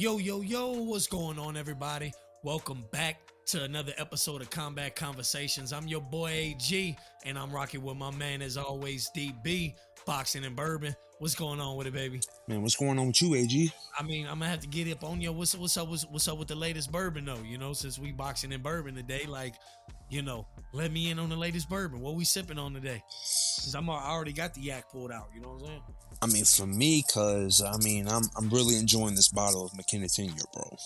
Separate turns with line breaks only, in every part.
Yo, yo, yo, what's going on, everybody? Welcome back to another episode of Combat Conversations. I'm your boy AG, and I'm rocking with my man, as always, DB, Boxing and Bourbon. What's going on with it, baby?
Man, what's going on with you, AG?
I mean, I'm gonna have to get up on you. What's up with the latest bourbon, though? You know, since we boxing and bourbon today, like, you know, let me in on the latest bourbon. What we sipping on today? Because I already got the yak pulled out. You know what I'm saying?
I mean, for me, I'm really enjoying this bottle of McKenna Tenure, bro.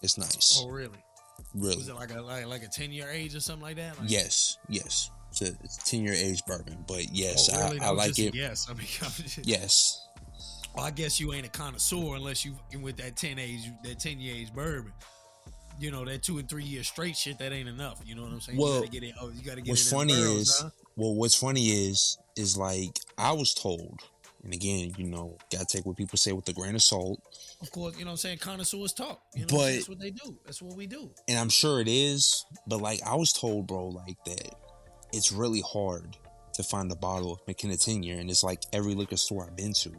It's nice.
Oh, really?
Really?
Was it like a 10-year age or something like that? Like,
yes. It's a 10-year age bourbon, but yes,
oh, really?
I like it.
Yes, I mean,
Yes.
Well, I guess you ain't a connoisseur unless you with that 10-year age bourbon. You know, that 2 and 3 year straight shit, that ain't enough. You know what I'm saying?
Well,
you gotta get it. Oh, you gotta get
what's
it.
funny
barrels,
is, what's funny is like I was told, and again, you know, gotta take what people say with a grain of salt.
Of course, you know what I'm saying? Connoisseurs talk. You know,
but
that's what they do. That's what we do.
And I'm sure it is, but like I was told, bro, like that it's really hard to find a bottle of McKenna Tenure, and it's like every liquor store I've been to,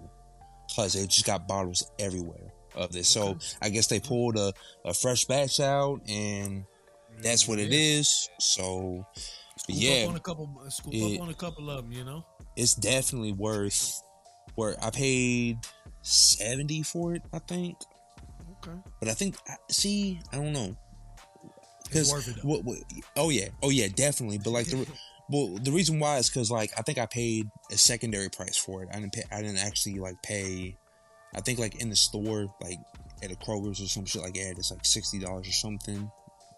plus they just got bottles everywhere of this.
Okay.
So I guess they pulled a fresh batch out, and that's what it is. So
Scoop up on a couple of them, you know.
It's definitely worth. Where I paid $70 for it, I think.
Okay.
But I think, I don't know.
It's worth it, though.
Oh yeah, definitely. But like the reason why is because like I think I paid a secondary price for it. I didn't actually like pay. I think like in the store, like at a Kroger's or some shit like that, it's like $60 or something.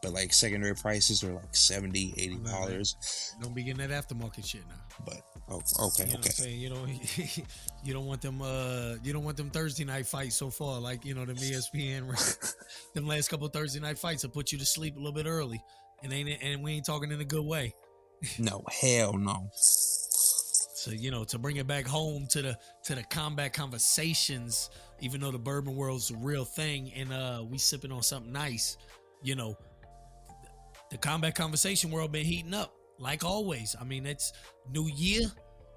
But like secondary prices are like $70, $80.
Don't be getting that aftermarket shit now.
But okay.
You know what I'm saying? You don't want them Thursday night fights so far, like, you know, them ESPN them last couple Thursday night fights will put you to sleep a little bit early, and we ain't talking in a good way.
No, hell no.
So, you know, to bring it back home to the combat conversations, even though the bourbon world's a real thing, and we sipping on something nice, you know, the combat conversation world been heating up like always. I mean, it's new year,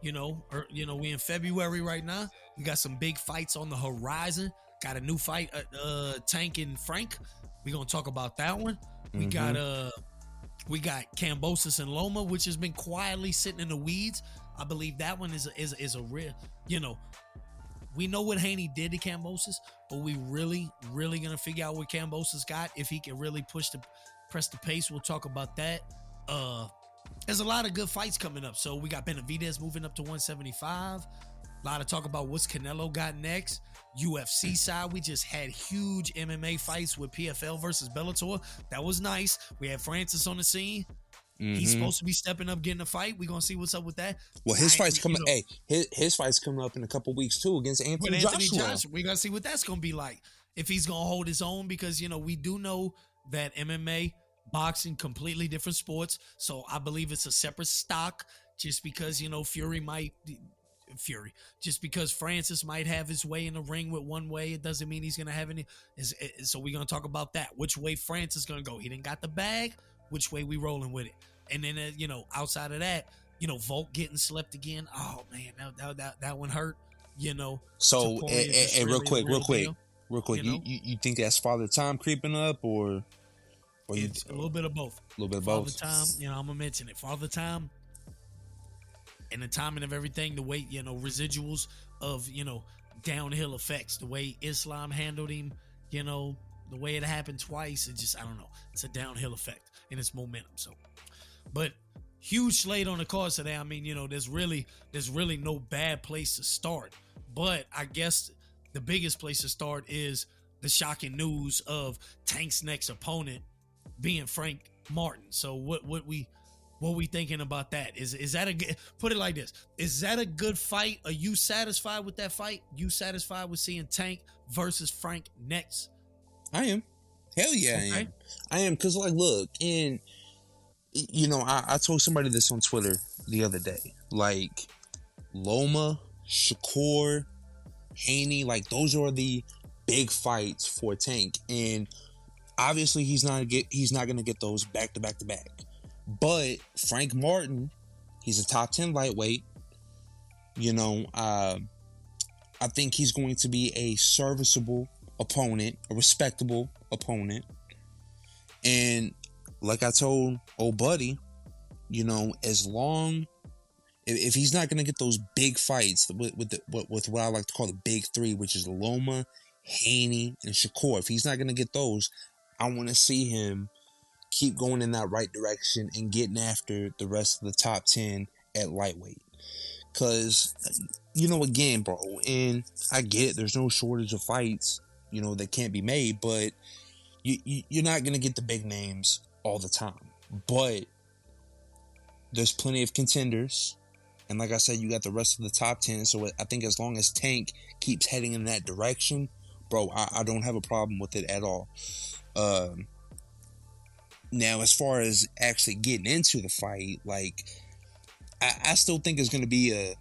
you know, we in February right now. We got some big fights on the horizon. Got a new fight, Tank and Frank. We gonna talk about that one. We got Kambosos and Loma, which has been quietly sitting in the weeds. I believe that one is a real, you know, we know what Haney did to Kambosos, but we really gonna figure out what Kambosos got, if he can really press the pace. We'll talk about that. There's a lot of good fights coming up. So we got Benavidez moving up to 175. A lot of talk about what's Canelo got next. UFC side, we just had huge MMA fights with PFL versus Bellator. That was nice. We had Francis on the scene. He's supposed to be stepping up, getting a fight. We're gonna see what's up with that.
Well, his fight's coming. His fight's coming up in a couple weeks too against Anthony Joshua.
We gotta see what that's gonna be like. If he's gonna hold his own, because, you know, we do know that MMA, boxing, completely different sports. So I believe it's a separate stock. Just because, you know, just because Francis might have his way in the ring with one way, it doesn't mean he's gonna have any. So we're gonna talk about that. Which way Francis gonna go? He didn't got the bag. Which way we rolling with it? And then, you know, outside of that, you know, Volk getting slept again. Oh man, that one hurt. You know.
So, real quick,
you know?
you think that's Father Time creeping up, or
it's a little bit of both.
A little bit of
Father
both.
Time, you know, I'm gonna mention it. Father Time, and the timing of everything, the way, you know, residuals of, you know, downhill effects, the way Islam handled him, you know, the way it happened twice. It just, I don't know. It's a downhill effect and it's momentum. So, but huge slate on the cards today. I mean, you know, there's really no bad place to start. But I guess the biggest place to start is the shocking news of Tank's next opponent being Frank Martin. So what we thinking about that? Is that a good, put it like this, is that a good fight? Are you satisfied with that fight? You satisfied with seeing Tank versus Frank next?
I am. Hell yeah, okay. I am. Because, like, look, and, you know, I told somebody this on Twitter the other day. Like, Loma, Shakur, Haney, like, those are the big fights for Tank. And obviously he's not going to get those back to back to back. But Frank Martin, he's a top 10 lightweight. You know, I think he's going to be a serviceable opponent, a respectable opponent. And like I told old buddy, you know, as long if he's not going to get those big fights with what I like to call the big three, which is Loma, Haney, and Shakur, if he's not going to get those, I want to see him keep going in that right direction and getting after the rest of the top 10 at lightweight. Because, you know, again, bro, and I get it, there's no shortage of fights, you know, that can't be made, but you're not going to get the big names all the time. But there's plenty of contenders. And like I said, you got the rest of the top 10. So I think as long as Tank keeps heading in that direction, bro, I don't have a problem with it at all. Now, as far as actually getting into the fight, like, I still think it's going to be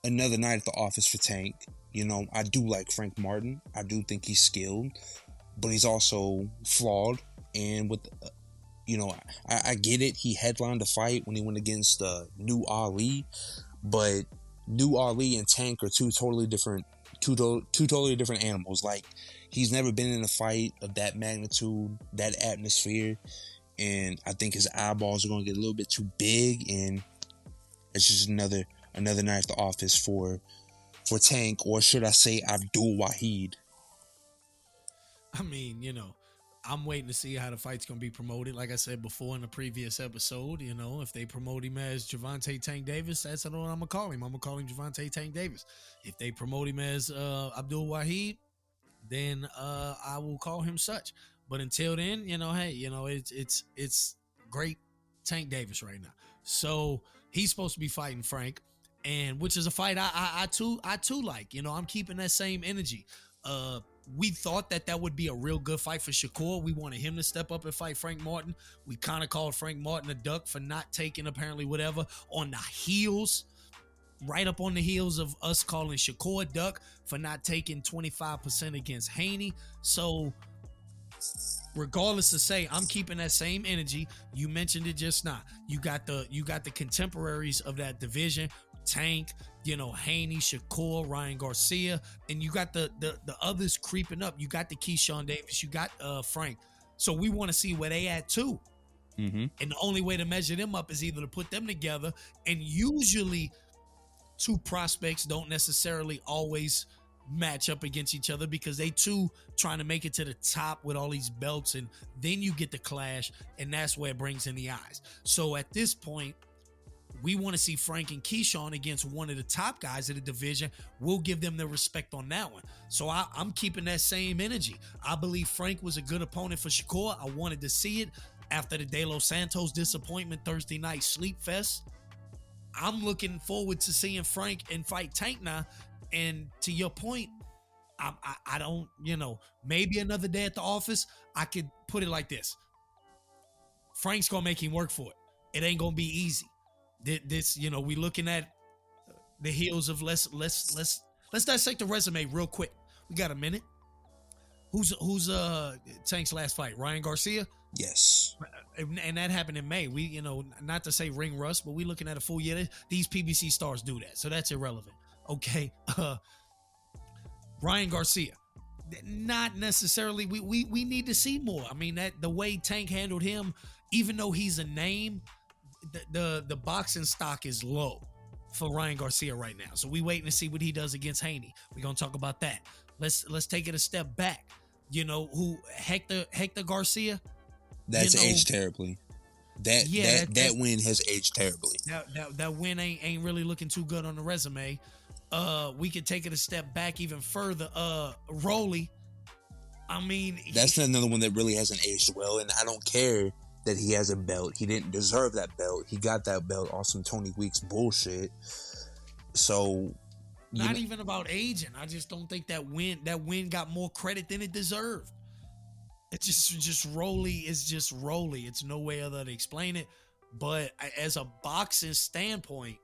another night at the office for Tank. You know, I do like Frank Martin. I do think he's skilled, but he's also flawed. And with, you know, I get it. He headlined a fight when he went against New Ali, but New Ali and Tank are two totally different animals. Like, he's never been in a fight of that magnitude, that atmosphere, and I think his eyeballs are going to get a little bit too big, and it's just another night at the office for Tank, or should I say Abdul Wahid.
I mean, you know, I'm waiting to see how the fight's going to be promoted. Like I said before in the previous episode, you know, if they promote him as Gervonta Tank Davis, that's what I'm going to call him. I'm going to call him Gervonta Tank Davis. If they promote him as Abdul Wahid, then I will call him such. But until then, you know, hey, you know, it's great Tank Davis right now. So he's supposed to be fighting Frank, and which is a fight I too like. You know, I'm keeping that same energy. We thought that would be a real good fight for Shakur. We wanted him to step up and fight Frank Martin. We kind of called Frank Martin a duck for not taking apparently whatever on the heels, right up on the heels of us calling Shakur a duck for not taking 25% against Haney. So regardless to say, I'm keeping that same energy. You mentioned it just now. You got the contemporaries of that division, Tank, you know, Haney, Shakur, Ryan Garcia, and you got the others creeping up. You got the Keyshawn Davis, you got Frank. So we want to see where they at too. Mm-hmm. And the only way to measure them up is either to put them together, and usually two prospects don't necessarily always match up against each other because they too trying to make it to the top with all these belts, and then you get the clash, and that's where it brings in the eyes. So at this point, we want to see Frank and Keyshawn against one of the top guys of the division. We'll give them the respect on that one. So I'm keeping that same energy. I believe Frank was a good opponent for Shakur. I wanted to see it after the De Los Santos disappointment Thursday night sleep fest. I'm looking forward to seeing Frank and fight Tank now. And to your point, I don't, you know, maybe another day at the office, I could put it like this. Frank's going to make him work for it. It ain't going to be easy. This, you know, we looking at the heels of let's dissect the resume real quick. We got a minute. Who's Tank's last fight? Ryan Garcia?
Yes.
And that happened in May. We, you know, not to say ring rust, but we looking at a full year. These PBC stars do that, so that's irrelevant. Okay. Ryan Garcia. Not necessarily. We need to see more. I mean, that the way Tank handled him, even though he's a name, the boxing stock is low for Ryan Garcia right now. So we waiting to see what he does against Haney. We're gonna talk about that. Let's take it a step back. You know who Hector Garcia?
That's aged terribly. That win has aged terribly.
That win ain't really looking too good on the resume. We could take it a step back even further. Rolly. I mean,
that's another one that really hasn't aged well, and I don't care that he has a belt. He didn't deserve that belt. He got that belt off some Tony Weeks bullshit. So
not even about aging. I just don't think that win got more credit than it deserved. It's just Rolly is just Rolly. It's no way other to explain it. But as a boxing standpoint,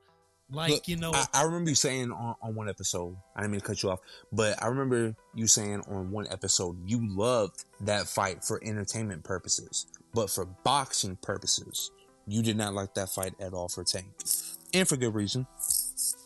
like, look, you know,
I remember you saying on one episode, I didn't mean to cut you off, but I remember you saying on one episode you loved that fight for entertainment purposes, but for boxing purposes, you did not like that fight at all for Tank, and for good reason.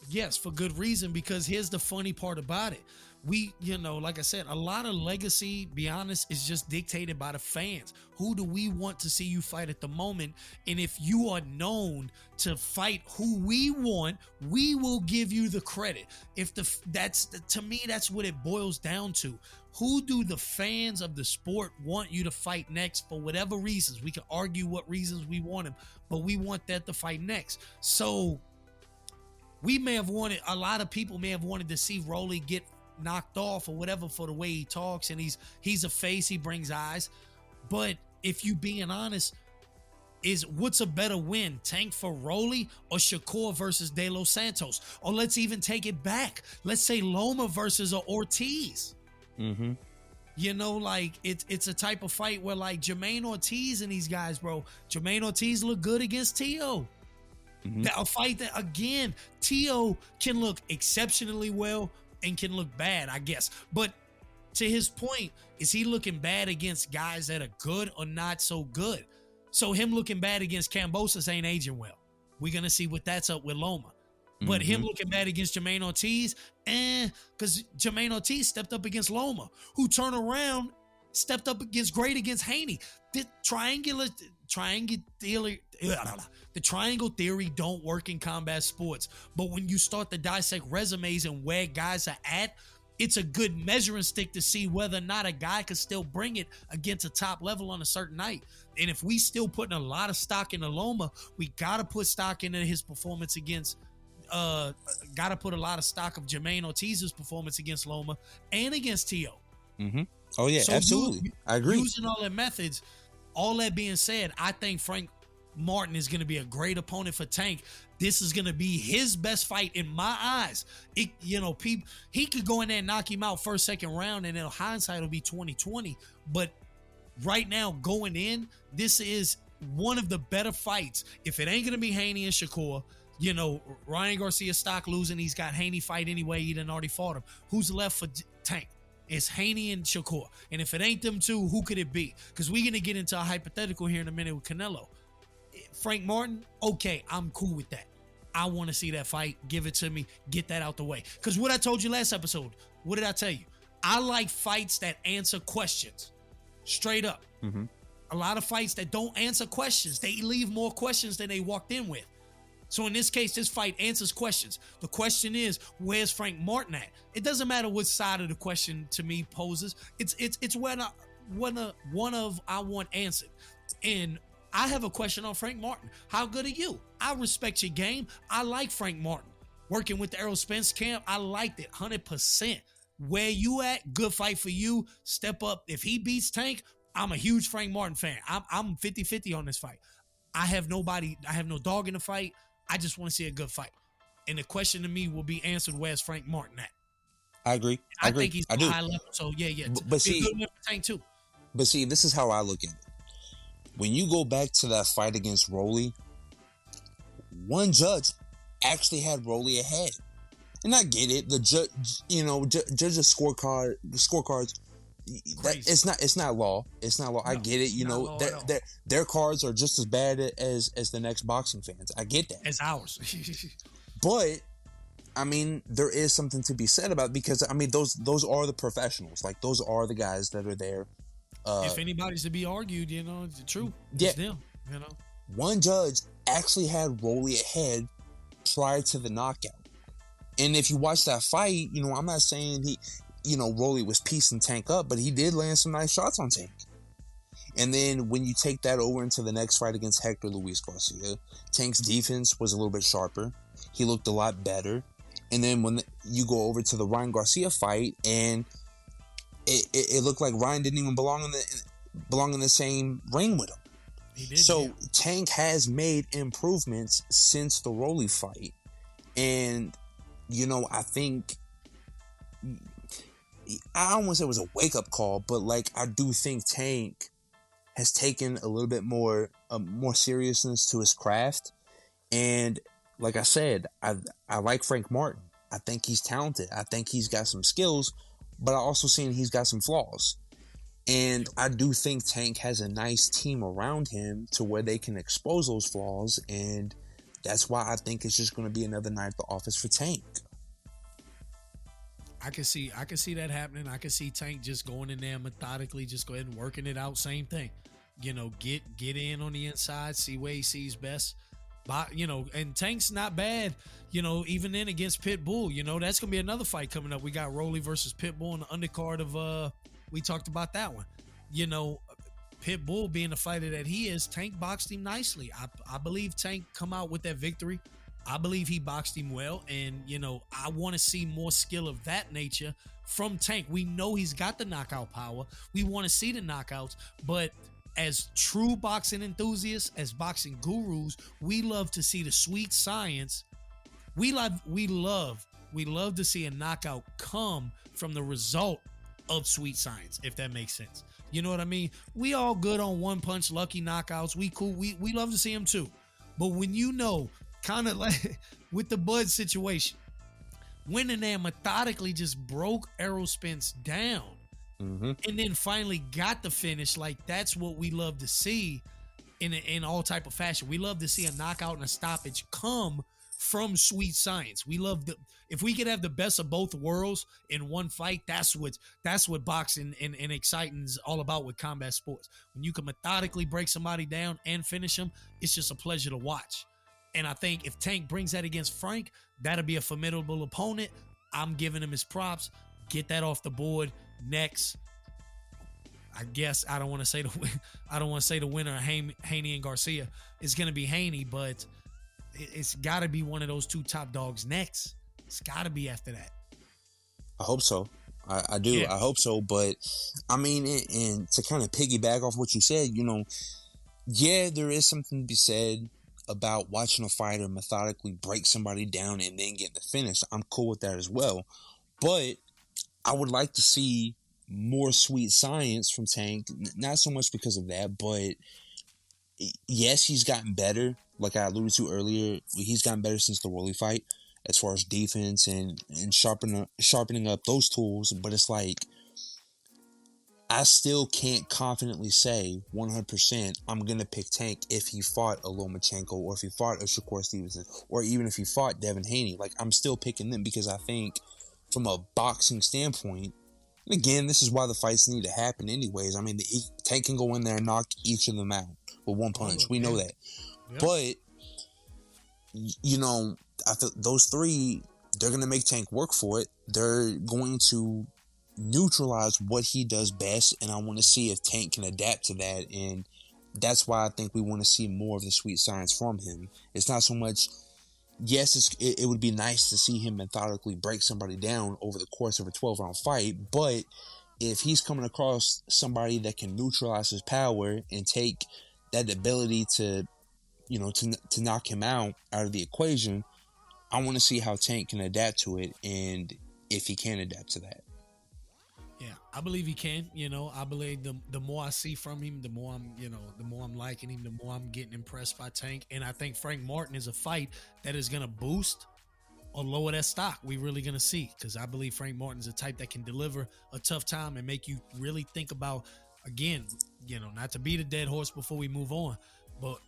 Yes, for good reason, because here's the funny part about it. like I said, a lot of legacy, be honest, is just dictated by the fans. Who do we want to see you fight at the moment? And if you are known to fight who we want, we will give you the credit. To me, that's what it boils down to. Who do the fans of the sport want you to fight next for whatever reasons? We can argue what reasons we want him, but we want that to fight next. So a lot of people may have wanted to see Rolly get knocked off or whatever for the way he talks, and he's a face, he brings eyes. But if you being honest, what's a better win, Tank for Rolly or Shakur versus De Los Santos? Or let's even take it back, let's say Loma versus Ortiz. It's a type of fight where like Jermaine Ortiz and these guys, bro, Jermaine Ortiz look good against Tio. A fight that, again, Tio can look exceptionally well and can look bad, I guess. But to his point, is he looking bad against guys that are good or not so good? So him looking bad against Kambosos ain't aging well. We're going to see what that's up with Loma. But him looking bad against Jermaine Ortiz, because Jermaine Ortiz stepped up against Loma, who turned around, stepped up great against Haney. The triangle theory don't work in combat sports. But when you start to dissect resumes and where guys are at, it's a good measuring stick to see whether or not a guy can still bring it against a top level on a certain night. And if we still putting a lot of stock into Loma, we got to put stock into his performance against got to put a lot of stock of Jermaine Ortiz's performance against Loma and against Tio.
Oh yeah, so absolutely. I agree.
Using all their methods, all that being said, I think Frank Martin is going to be a great opponent for Tank. This is going to be his best fight in my eyes. He could go in there and knock him out first, second round, and in hindsight it'll be 2020. But right now, going in, this is one of the better fights. If it ain't going to be Haney and Shakur, Ryan Garcia stock losing. He's got Haney fight anyway. He done already fought him. Who's left for Tank? It's Haney and Shakur. And if it ain't them two, who could it be? Because we're going to get into a hypothetical here in a minute with Canelo. Frank Martin, okay, I'm cool with that. I want to see that fight. Give it to me. Get that out the way. Because what I told you last episode, what did I tell you? I like fights that answer questions. Straight up. A lot of fights that don't answer questions. They leave more questions than they walked in with. So in this case, this fight answers questions. The question is, where's Frank Martin at? It doesn't matter which side of the question to me poses. It's one of I want answered. And I have a question on Frank Martin. How good are you? I respect your game. I like Frank Martin. Working with the Errol Spence camp, I liked it 100%. Where you at? Good fight for you. Step up. If he beats Tank, I'm a huge Frank Martin fan. I'm 50-50 on this fight. I have no dog in the fight. I just want to see a good fight. And the question to me will be answered, where's Frank Martin at?
I agree.
I think he's on a high level. So, yeah.
But see,
good win for Tank too.
But see, this is how I look at it. When you go back to that fight against Rolly, one judge actually had Rolly ahead. And I get it. The judge, judge's scorecards, it's not law. It's not law. No, I get it. Their cards are just as bad as the next boxing fans. I get that.
As ours.
But I mean, there is something to be said about it because I mean those are the professionals. Like those are the guys that are there.
If anybody's to be argued, it's true.
It's
them,
One judge actually had Rolly ahead prior to the knockout. And if you watch that fight, I'm not saying Rolly was piecing Tank up, but he did land some nice shots on Tank. And then when you take that over into the next fight against Hector Luis Garcia, Tank's defense was a little bit sharper. He looked a lot better. And then when you go over to the Ryan Garcia fight, and it looked like Ryan didn't even belong in the same ring with him.
He did.
So Tank has made improvements since the Rolly fight, and I think I don't want to say it was a wake up call, but like I do think Tank has taken a little bit more seriousness to his craft, and like I said, I like Frank Martin. I think he's talented. I think he's got some skills, but I also seen he's got some flaws. And I do think Tank has a nice team around him to where they can expose those flaws, and that's why I think it's just going to be another night at the office for Tank.
I can see that happening. I can see Tank just going in there methodically, just go ahead and working it out. Same thing, get in on the inside, see where he sees best. But and Tank's not bad. Even then against Pitbull, that's gonna be another fight coming up. We got Rolly versus Pitbull on the undercard of. We talked about that one. Pitbull being the fighter that he is, Tank boxed him nicely. I believe Tank come out with that victory. I believe he boxed him well, and I want to see more skill of that nature from Tank. We know he's got the knockout power. We want to see the knockouts, but as true boxing enthusiasts, as boxing gurus, we love to see the sweet science. We love to see a knockout come from the result of sweet science, if that makes sense. You know what I mean? We all good on one punch lucky knockouts. We cool. We love to see them too. But when kind of like with the Bud situation, went in there methodically just broke Errol Spence down, and then finally got the finish. Like, that's what we love to see in all type of fashion. We love to see a knockout and a stoppage come from sweet science. We love if we could have the best of both worlds in one fight. That's what boxing and exciting is all about with combat sports. When you can methodically break somebody down and finish them, it's just a pleasure to watch. And I think if Tank brings that against Frank, that'll be a formidable opponent. I'm giving him his props. Get that off the board. Next, I guess I don't want to say the winner, Haney and Garcia. It's going to be Haney, but it's got to be one of those two top dogs next. It's got to be after that.
I hope so. I do. Yeah. I hope so. But I mean, and to kind of piggyback off what you said, yeah, there is something to be said about watching a fighter methodically break somebody down and then get the finish. I'm cool with that as well. But I would like to see more sweet science from Tank. Not so much because of that, but yes, he's gotten better. Like I alluded to earlier, he's gotten better since the Rolly fight as far as defense and sharpening up those tools. But it's like, I still can't confidently say 100% I'm going to pick Tank if he fought a Lomachenko or if he fought a Shakur Stevenson or even if he fought Devin Haney. Like, I'm still picking them because I think from a boxing standpoint, and again, this is why the fights need to happen anyways. I mean, Tank can go in there and knock each of them out with one punch. We know that. Yep. But, I think those three, they're going to make Tank work for it. They're going to neutralize what he does best, and I want to see if Tank can adapt to that, and that's why I think we want to see more of the sweet science from him. It's not so much, yes, it would be nice to see him methodically break somebody down over the course of a 12-round fight, but if he's coming across somebody that can neutralize his power and take that ability to knock him out of the equation, I want to see how Tank can adapt to it, and if he can adapt to that.
Yeah, I believe he can. I believe the more I see from him, the more I'm liking him, the more I'm getting impressed by Tank. And I think Frank Martin is a fight that is going to boost or lower that stock. We really going to see, because I believe Frank Martin is a type that can deliver a tough time and make you really think about, again, not to beat a dead horse before we move on, but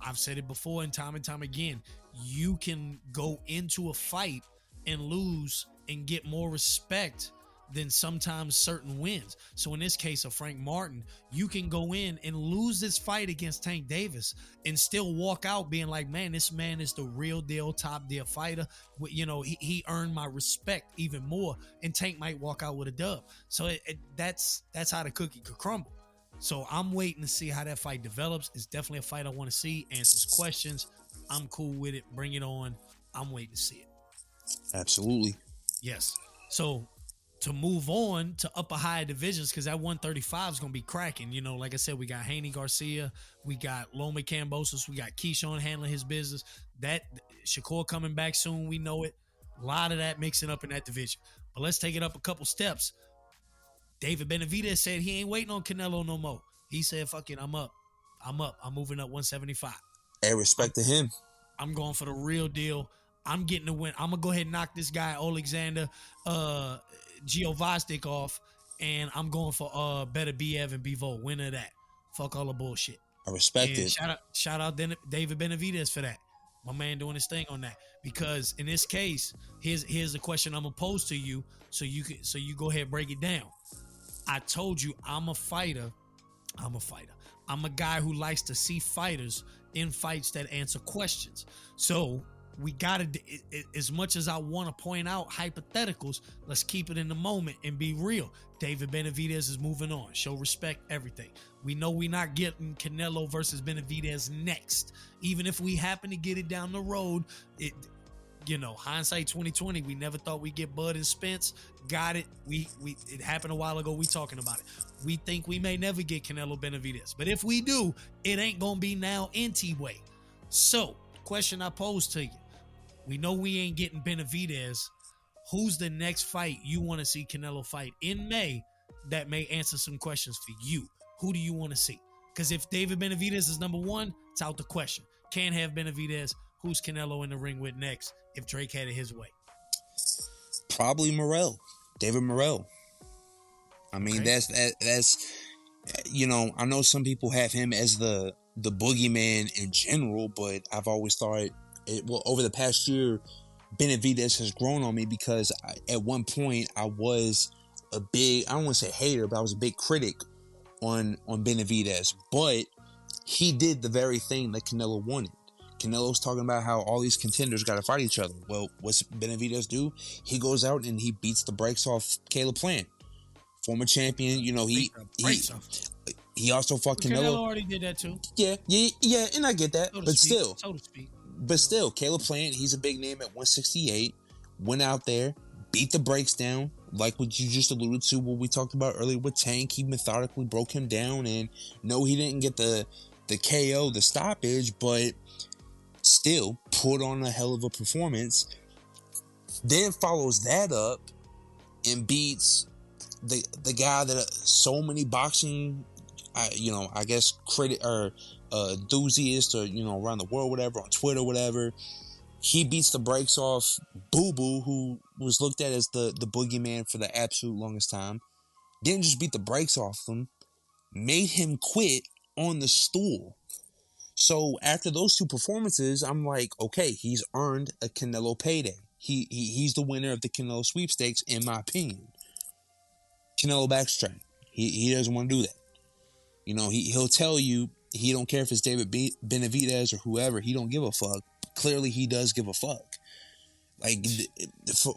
I've said it before and time again, you can go into a fight and lose and get more respect than sometimes certain wins. So in this case of Frank Martin, you can go in and lose this fight against Tank Davis and still walk out being like, man, this man is the real deal, top deal fighter. He earned my respect even more, and Tank might walk out with a dub. So that's how the cookie could crumble. So I'm waiting to see how that fight develops. It's definitely a fight I want to see. Answers questions. I'm cool with it. Bring it on. I'm waiting to see it.
Absolutely.
Yes. So to move on to upper higher divisions, because that 135 is going to be cracking. Like I said, we got Haney Garcia, we got Loma Kambosos, we got Keyshawn handling his business. That Shakur coming back soon, we know it. A lot of that mixing up in that division. But let's take it up a couple steps. David Benavidez said he ain't waiting on Canelo no more. He said, fuck it, I'm up. I'm moving up 175.
Hey, respect to him.
I'm going for the real deal. I'm getting the win. I'm going to go ahead and knock this guy, Alexander Giovostic, off, and I'm going for Better Biev and Bivol. Winner of that. Fuck all the bullshit.
I respect
and
it.
Shout out David Benavidez for that. My man doing his thing on that. Because in this case, here's the question I'm gonna pose to you, so you go ahead and break it down. I told you I'm a fighter. I'm a fighter. I'm a guy who likes to see fighters in fights that answer questions. So we gotta, as much as I want to point out hypotheticals, let's keep it in the moment and be real. David Benavidez is moving on. Show respect, everything. We know we're not getting Canelo versus Benavidez next. Even if we happen to get it down the road, hindsight 2020, we never thought we'd get Bud and Spence. Got it. It happened a while ago. We talking about it. We think we may never get Canelo Benavidez. But if we do, it ain't gonna be now anti-way. So, question I pose to you. We know we ain't getting Benavidez. Who's the next fight you want to see Canelo fight in May that may answer some questions for you? Who do you want to see? Because if David Benavidez is number one, it's out the question. Can't have Benavidez. Who's Canelo in the ring with next if Drake had it his way?
Probably Morrell. David Morrell. I mean,
Okay.
that's I know some people have him as the boogeyman in general, but I've always thought, over the past year, Benavidez has grown on me because at one point I was a big, I don't want to say hater, but I was a big critic on Benavidez. But he did the very thing that Canelo wanted. Canelo's talking about how all these contenders got to fight each other. Well, what's Benavidez do? He goes out and he beats the brakes off Caleb Plant, former champion. He also fought Canelo.
Canelo already did that too.
Yeah, and I get that,
So to speak.
But still, Caleb Plant, he's a big name at 168. Went out there, beat the brakes down, like what you just alluded to, what we talked about earlier with Tank. He methodically broke him down, and no, he didn't get the KO, the stoppage, but still put on a hell of a performance. Then follows that up and beats the guy that so many boxing, I guess critic or enthusiasts or around the world, whatever, on Twitter, whatever. He beats the brakes off Boo Boo, who was looked at as the boogeyman for the absolute longest time. Didn't just beat the brakes off him, made him quit on the stool. So after those two performances, I'm like, okay, he's earned a Canelo payday. He's the winner of the Canelo sweepstakes, in my opinion. Canelo backstrapped. He doesn't want to do that. He'll tell you he don't care if it's David Benavidez or whoever. He don't give a fuck. Clearly, he does give a fuck. Like,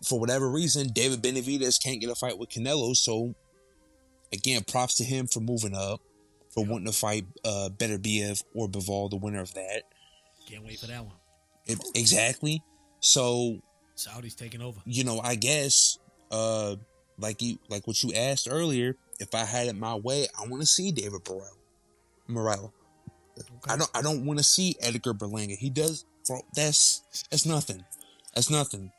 for whatever reason, David Benavidez can't get a fight with Canelo. So, again, props to him for moving up, for wanting to fight Beterbiev or Bivol, the winner of that.
Can't wait for that one.
Exactly. So,
Saudi's taking over.
I guess, like what you asked earlier, if I had it my way, I want to see David Morrell. Okay. I don't want to see Edgar Berlanga. He does. Bro, that's nothing. That's nothing.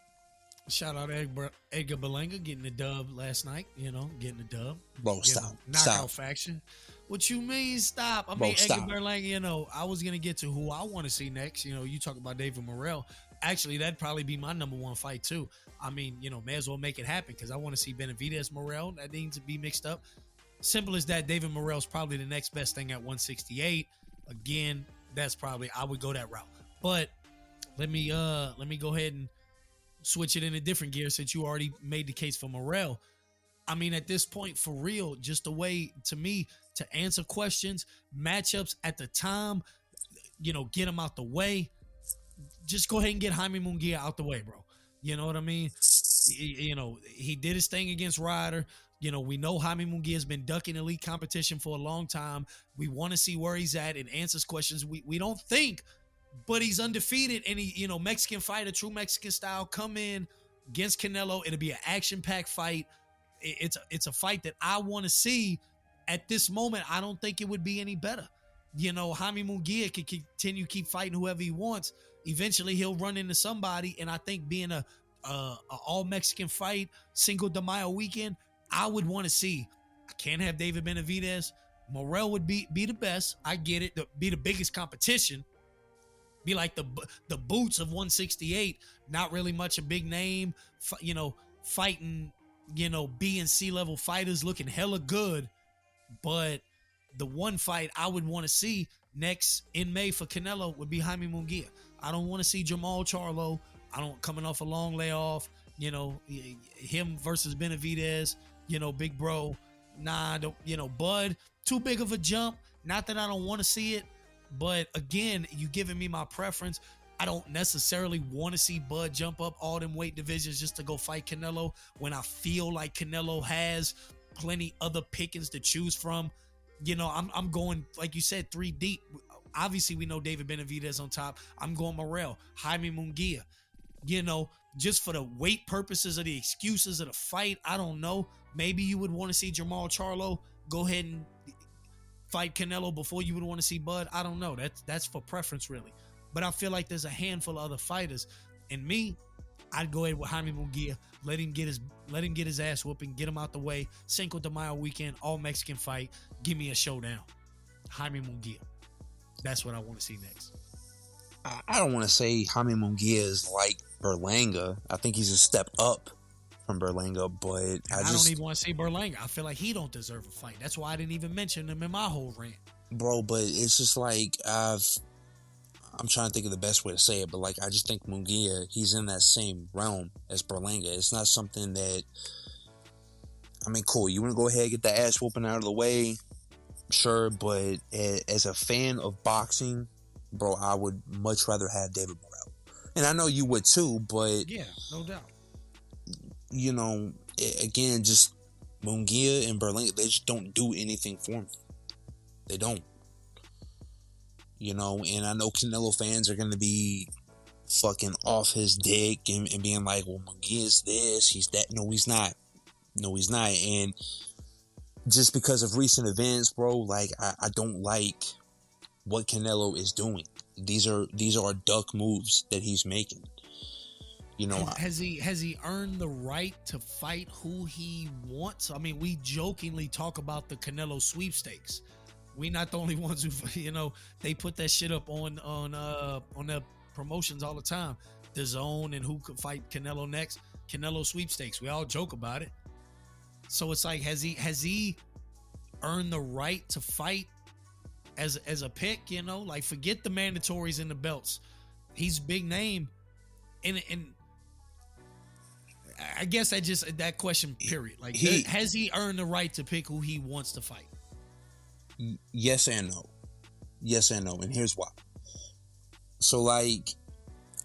Shout out Edgar Berlanga getting the dub last night. Getting the dub.
Bro, stop.
Knockout faction. What you mean stop? Edgar Berlanga, I was going to get to who I want to see next. You talk about David Morrell. Actually, that'd probably be my number one fight too. I mean, may as well make it happen because I want to see Benavidez Morrell. That needs to be mixed up. Simple as that. David Morrell's probably the next best thing at 168. Again, that's probably, I would go that route. But let me go ahead and switch it in a different gear since you already made the case for Morrell. I mean, at this point, for real, just a way to me to answer questions, matchups at the time, get them out the way. Just go ahead and get Jaime Munguia out the way, bro. You know what I mean? He did his thing against Ryder. We know Jaime Munguia has been ducking elite competition for a long time. We want to see where he's at and answers questions. We don't think, but he's undefeated. And he, Mexican fighter, true Mexican style, come in against Canelo. It'll be an action-packed fight. It's a fight that I want to see. At this moment, I don't think it would be any better. Jaime Munguia can continue keep fighting whoever he wants. Eventually, he'll run into somebody, and I think being a all Mexican fight, Cinco de Mayo weekend, I would want to see. I can't have David Benavidez. Morrell would be the best. I get it. Be the biggest competition. Be like the Boots of 168. Not really much a big name. Fighting. B and C level fighters looking hella good, but the one fight I would want to see next in May for Canelo would be Jaime Munguia. I don't want to see Jamal Charlo. I don't coming off a long layoff. Him versus Benavidez. Big bro. Nah, don't. Bud. Too big of a jump. Not that I don't want to see it, but again, you giving me my preference. I don't necessarily want to see Bud jump up all them weight divisions just to go fight Canelo when I feel like Canelo has plenty other pickings to choose from. I'm going, like you said, 3 deep. Obviously, we know David Benavidez on top. I'm going Morrell, Jaime Munguia. Just for the weight purposes of the excuses of the fight, I don't know. Maybe you would want to see Jamal Charlo go ahead and fight Canelo before you would want to see Bud. I don't know. That's for preference, really. But I feel like there's a handful of other fighters. And me, I'd go ahead with Jaime Munguia. Let him get his ass whooping. Get him out the way. Cinco de Mayo weekend, all Mexican fight. Give me a showdown. Jaime Munguia. That's what I want to see next.
I don't want to say Jaime Munguia is like Berlanga. I think he's a step up from Berlanga, but I don't
even want to say Berlanga. I feel like he don't deserve a fight. That's why I didn't even mention him in my whole rant.
Bro, but it's just like I'm trying to think of the best way to say it, but like I just think Munguia, he's in that same realm as Berlanga. It's not something that, cool, you want to go ahead and get the ass whooping out of the way, sure, but as a fan of boxing, bro, I would much rather have David Morrell. And I know you would too, but
yeah, no doubt.
Again, just Munguia and Berlanga, they just don't do anything for me. They don't. And I know Canelo fans are going to be fucking off his dick and being like, well, Munguia's this, he's that. No, he's not. No, he's not. And just because of recent events, bro, like, I don't like what Canelo is doing. These are duck moves that he's making.
Has he earned the right to fight who he wants? We jokingly talk about the Canelo sweepstakes. We not the only ones who, they put that shit up on their promotions all the time. The Zone and who could fight Canelo next. Canelo sweepstakes. We all joke about it. So it's like, has he earned the right to fight as a pick? Like, forget the mandatories and the belts. He's big name, and I guess that question. Period. Like, has he earned the right to pick who he wants to fight?
Yes and no. Yes and no. And here's why. So, like,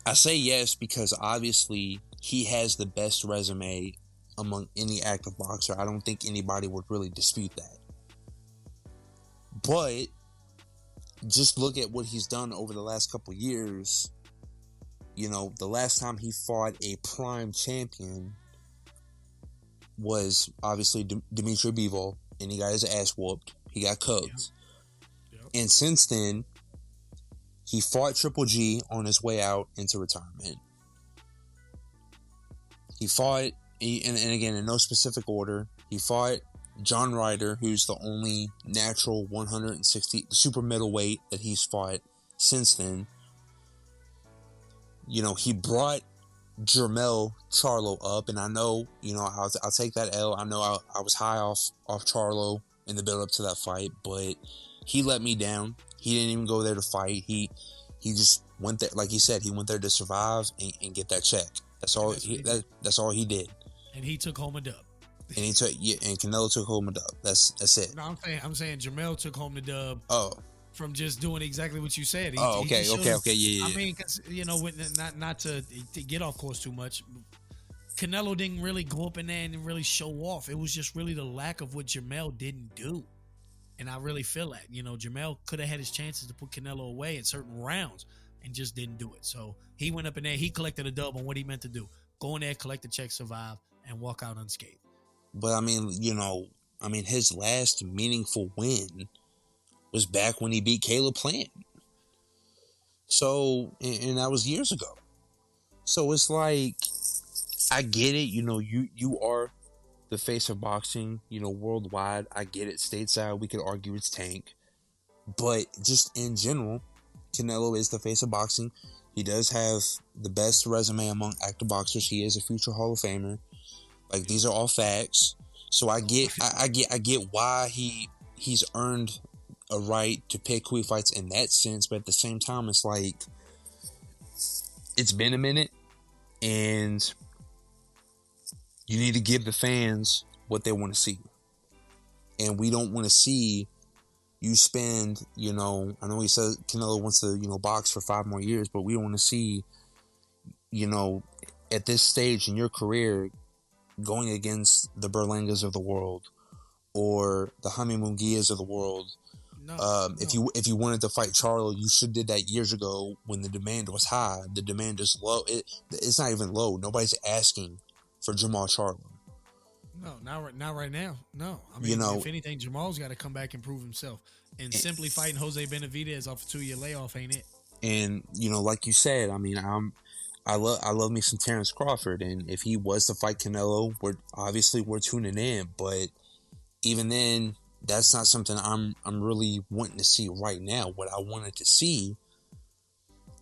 I say yes because obviously he has the best resume among any active boxer. I don't think anybody would really dispute that. But just look at what he's done over the last couple years. The last time he fought a prime champion was obviously Dimitri Bivol, and he got his ass whooped. He got cooked. Yep. And since then, he fought Triple G on his way out into retirement. He fought, and again, in no specific order, he fought John Ryder, who's the only natural 160 super middleweight that he's fought since then. He brought Jermell Charlo up, and I know, I'll take that L. I know I was high off Charlo in the build up to that fight, but he let me down. He didn't even go there to fight. He just went there, like he said, he went there to survive and get that check. That's all. That's all he did.
And he took home a dub.
And and Canelo took home a dub. That's it.
No, I'm saying Jermell took home the dub.
Oh.
From just doing exactly what you said.
Okay, yeah.
Cause, not to get off course too much. Canelo didn't really go up in there and really show off. It was just really the lack of what Jermell didn't do. And I really feel that, Jermell could have had his chances to put Canelo away in certain rounds and just didn't do it. So he went up in there, he collected a dub on what he meant to do. Go in there, collect the check, survive, and walk out unscathed.
But his last meaningful win was back when he beat Caleb Plant. So, and that was years ago. So it's like, I get it, you are the face of boxing, worldwide. I get it. Stateside, we could argue it's Tank. But just in general, Canelo is the face of boxing. He does have the best resume among active boxers. He is a future Hall of Famer. Like, these are all facts. So I get why he's earned a right to pick who he fights in that sense, but at the same time, it's like, it's been a minute, and you need to give the fans what they want to see. And we don't want to see you spend, I know he said Canelo wants to, box for 5 more years, but we don't want to see, at this stage in your career, going against the Berlangas of the world or the Jaime Munguias of the world. No. If you wanted to fight Charlo, you should have did that years ago when the demand was high. The demand is low. It's not even low. Nobody's asking for Jamal Charlo.
No, not right now. No, I mean, if anything, Jamal's got to come back and prove himself. And simply fighting Jose Benavidez off a 2-year layoff ain't it.
And like you said, I mean, I love me some Terrence Crawford, and if he was to fight Canelo, we're tuning in. But even then, that's not something I'm really wanting to see right now. What I wanted to see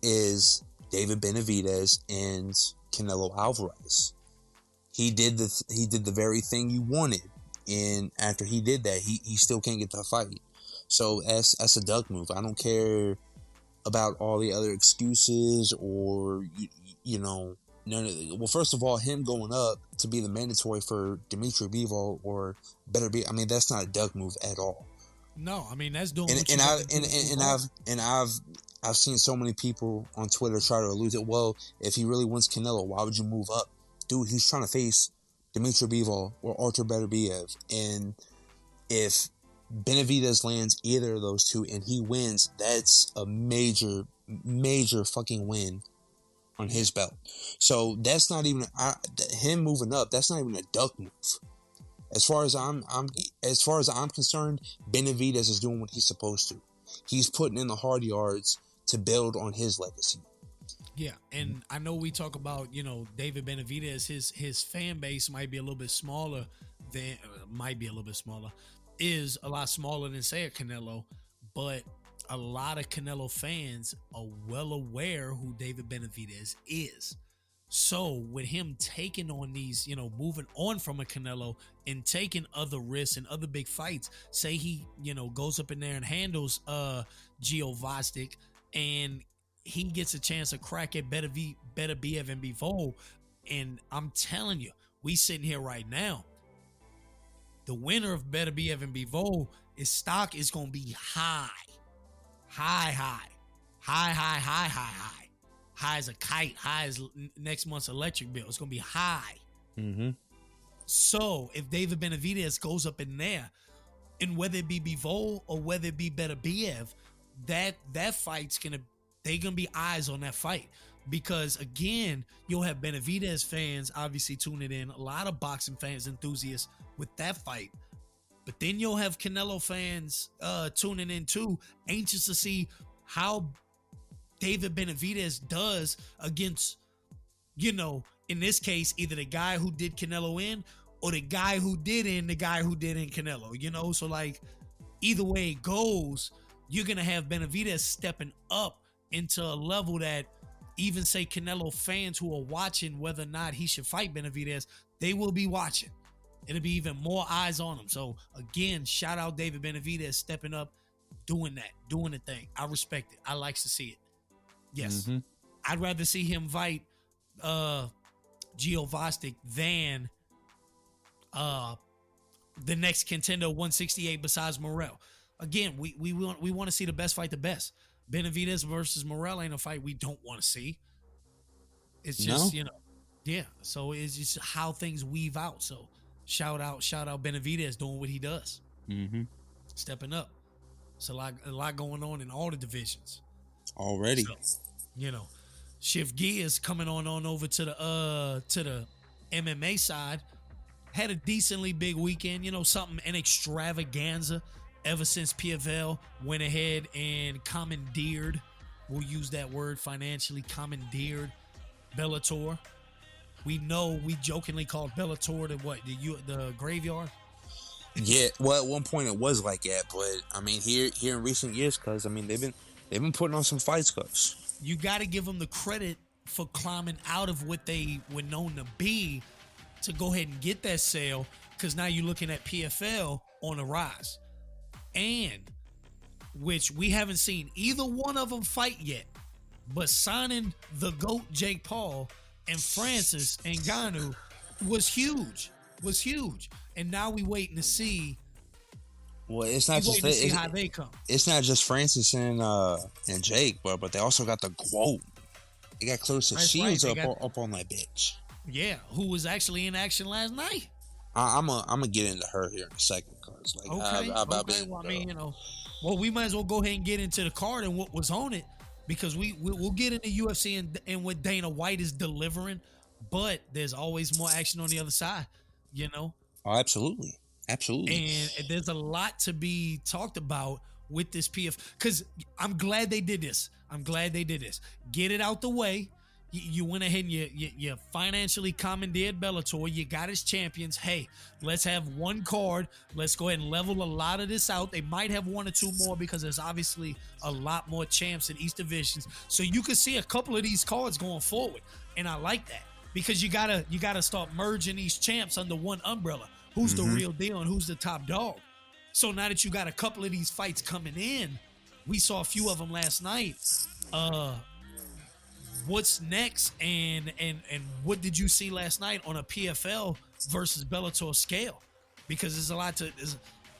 is David Benavidez and Canelo Alvarez. He did the very thing you wanted, and after he did that, he still can't get the fight. So that's a duck move. I don't care about all the other excuses or none of it. Well, first of all, him going up to be the mandatory for Dimitri Bivol or better be. I mean, that's not a duck move at all.
No, I mean that's doing.
I've seen so many people on Twitter try to allude to, well, if he really wants Canelo, why would you move up? Dude, he's trying to face Dimitri Bivol or Artur Beterbiev. And if Benavidez lands either of those two and he wins, that's a major, major fucking win on his belt. So that's not even him moving up. That's not even a duck move. As far as I'm concerned, Benavidez is doing what he's supposed to. He's putting in the hard yards to build on his legacy.
Yeah, and I know we talk about, David Benavidez, his fan base might be a little bit smaller is a lot smaller than, say, a Canelo, but a lot of Canelo fans are well aware who David Benavidez is. So with him taking on these, moving on from a Canelo and taking other risks and other big fights, say he, goes up in there and handles Gio Vostik and he gets a chance to crack at Beterbiev and Bivol. And I'm telling you, we sitting here right now, the winner of Beterbiev and Bivol, his stock is going to be high. High as a kite, high as next month's electric bill. It's going to be high.
Mm-hmm.
So if David Benavidez goes up in there, and whether it be Bivol or whether it be Beterbiev, that fight's going to, they're going to be eyes on that fight. Because, again, you'll have Benavidez fans obviously tuning in, a lot of boxing fans, enthusiasts with that fight. But then you'll have Canelo fans tuning in too, anxious to see how David Benavidez does against, in this case, either the guy who did Canelo in or the guy who did in the guy who did in Canelo, So, like, either way it goes, you're going to have Benavidez stepping up into a level that even, say, Canelo fans who are watching whether or not he should fight Benavidez, they will be watching. It'll be even more eyes on him. So, again, shout out David Benavidez stepping up, doing the thing. I respect it. I likes to see it. Yes. Mm-hmm. I'd rather see him fight Gio Vostik than the next contender 168 besides Morrell. Again, we want to see the best fight the best. Benavidez versus Morrell ain't a fight we don't want to see. It's just, yeah. So it's just how things weave out. So shout out Benavidez doing what he does.
Mm-hmm.
Stepping up. It's a lot going on in all the divisions.
Already.
So, shift gears coming on over to the MMA side. Had a decently big weekend, an extravaganza ever since PFL went ahead and commandeered, we'll use that word financially, commandeered Bellator. We know we jokingly called Bellator the graveyard.
Yeah, well, at one point it was like that, but I mean here in recent years, cause I mean they've been putting on some fights, cause
you got to give them the credit for climbing out of what they were known to be to go ahead and get that sale, cause now you're looking at PFL on the rise. And which we haven't seen either one of them fight yet. But signing the GOAT Jake Paul and Francis Ngannou was huge. And now we waiting to see.
Well, it's not just
how they come.
It's not just Francis and Jake, but they also got the GOAT. They got Clarissa Shields up on that bitch.
Yeah, who was actually in action last night.
I'm gonna get into her here in a second, cause like
we might as well go ahead and get into the card and what was on it, because we'll get into UFC and what Dana White is delivering, but there's always more action on the other side, you know.
Oh, absolutely.
And there's a lot to be talked about with this PF, because I'm glad they did this. Get it out the way. You went ahead and you financially commandeered Bellator. You got his champions. Hey, let's have one card. Let's go ahead and level a lot of this out. They might have one or two more because there's obviously a lot more champs in each divisions. So you could see a couple of these cards going forward. And I like that, because you gotta start merging these champs under one umbrella. Who's the real deal and who's the top dog? So now that you got a couple of these fights coming in, we saw a few of them last night. What's next, and what did you see last night on a PFL versus Bellator scale? Because there's a lot to.